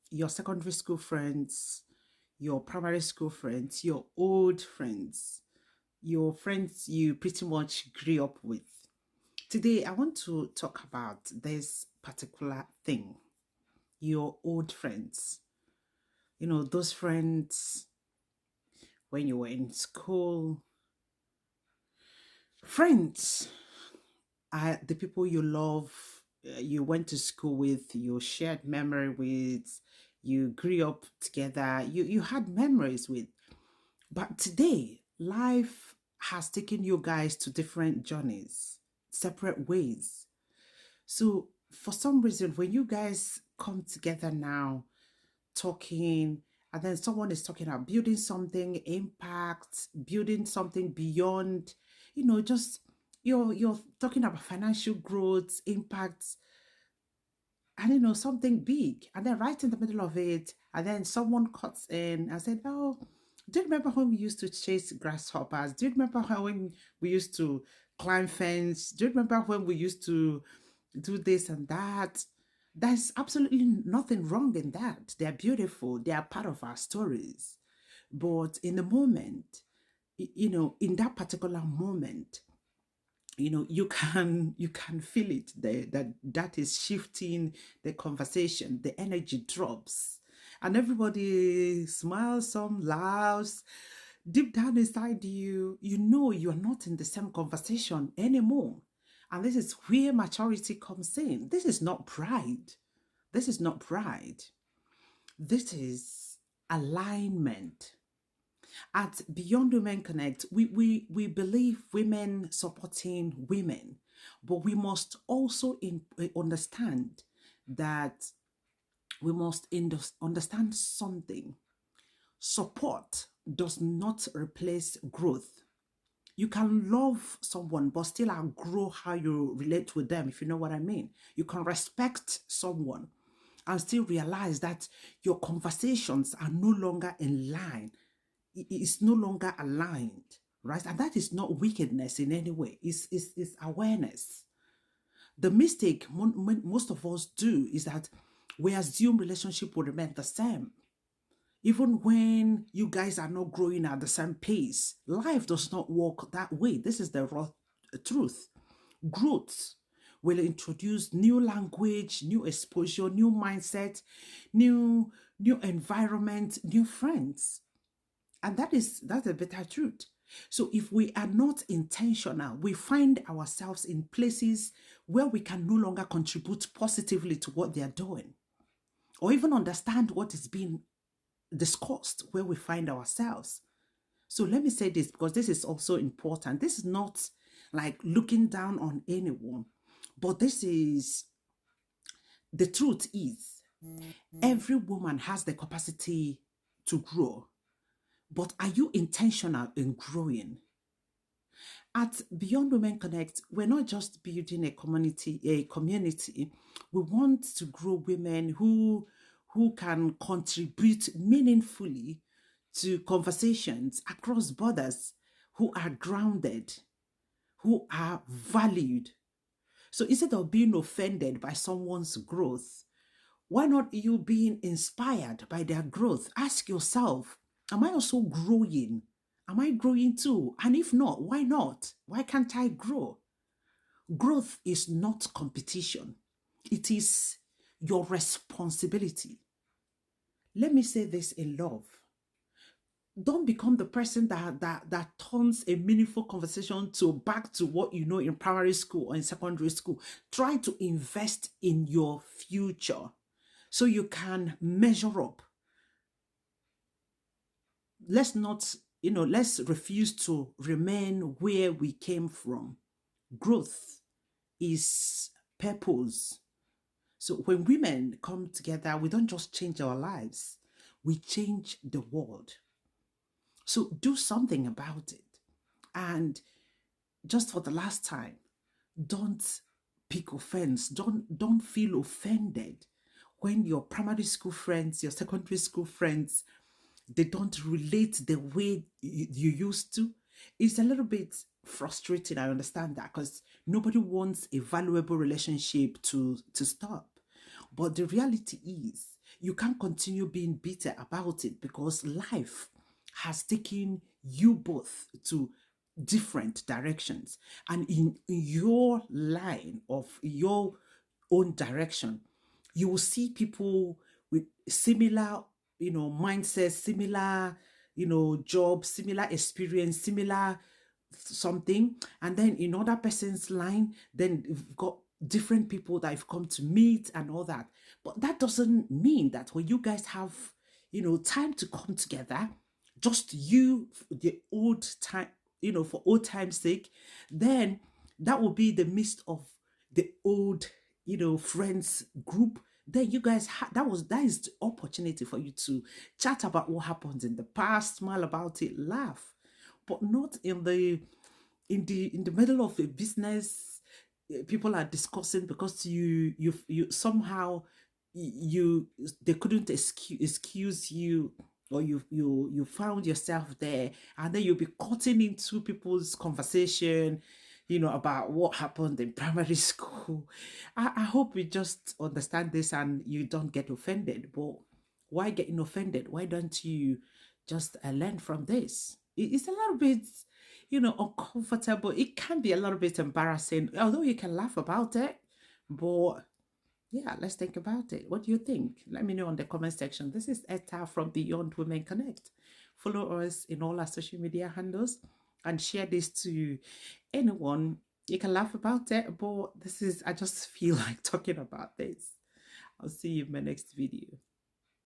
your secondary school friends, your primary school friends, your old friends, your friends you pretty much grew up with. Today, I want to talk about this particular thing, your old friends. Those friends when you were in school. Friends are the people you love, you went to school with, you shared memory with, you grew up together, you had memories with. But today, life has taken you guys to different journeys, separate ways. So, for some reason, when you guys come together now, talking, and then someone is talking about building something, impact, building something beyond, just you're talking about financial growth, impact, and something big, and then right in the middle of it, and then someone cuts in and said, "Oh, do you remember when we used to chase grasshoppers? Do you remember how when we used to climb fence? Do you remember when we used to do this and that?" There's absolutely nothing wrong in that. They're beautiful. They are part of our stories. But in the moment, in that particular moment, you can feel it there, that is shifting the conversation, the energy drops, and everybody smiles, some laughs. Deep down inside you, you are not in the same conversation anymore. And this is where maturity comes in. This is not pride. This is not pride. This is alignment. At Beyond Women Connect, we believe women supporting women, but we must also understand that we must understand something. Support does not replace growth. You can love someone, but still outgrow how you relate with them, if you know what I mean. You can respect someone and still realize that your conversations are no longer in line, it's no longer aligned, right? And that is not wickedness in any way, it's awareness. The mistake most of us do is that we assume relationship will remain the same. Even when you guys are not growing at the same pace, life does not work that way. This is the raw truth. Growth will introduce new language, new exposure, new mindset, new environment, new friends. And that's a better truth. So if we are not intentional, we find ourselves in places where we can no longer contribute positively to what they are doing, or even understand what is being discussed where we find ourselves. So let me say this because this is also important. This is not like looking down on anyone, but this is the truth is every woman has the capacity to grow. But are you intentional in growing? At Beyond Women Connect, we're not just building a community. We want to grow women who can contribute meaningfully to conversations across borders, who are grounded, who are valued. So instead of being offended by someone's growth, why not you being inspired by their growth? Ask yourself, am I also growing? Am I growing too? And if not, why not? Why can't I grow? Growth is not competition, it is your responsibility. Let me say this in love. Don't become the person that turns a meaningful conversation to back to what you know in primary school or in secondary school. Try to invest in your future so you can measure up. Let's not, let's refuse to remain where we came from. Growth is purpose. So when women come together, we don't just change our lives, we change the world. So do something about it. And just for the last time, don't pick offense. Don't feel offended when your primary school friends, your secondary school friends, they don't relate the way you used to. It's a little bit frustrating. I understand that because nobody wants a valuable relationship to stop. But the reality is, you can't continue being bitter about it because life has taken you both to different directions. And in your line of your own direction, you will see people with similar, mindsets, similar, job, similar experience, similar something. And then in other person's line, then you've got different people that you've come to meet and all that. But that doesn't mean that when you guys have, time to come together, just you, the old time, for old time's sake, then that will be the midst of the old, friends group. Then you guys that is the opportunity for you to chat about what happened in the past, smile about it, laugh, but not in the middle of a business. People are discussing because you somehow, you they couldn't excuse you, or you found yourself there, and then you'll be cutting into people's conversation, about what happened in primary school. I hope you just understand this and you don't get offended. But why getting offended? Why don't you just learn from this? It's a little bit, uncomfortable. It can be a little bit embarrassing, although you can laugh about it. But yeah, let's think about it. What do you think? Let me know in the comment section. This is Etta from Beyond Women Connect. Follow us in all our social media handles and share this to anyone. You can laugh about it, but I just feel like talking about this. I'll see you in my next video.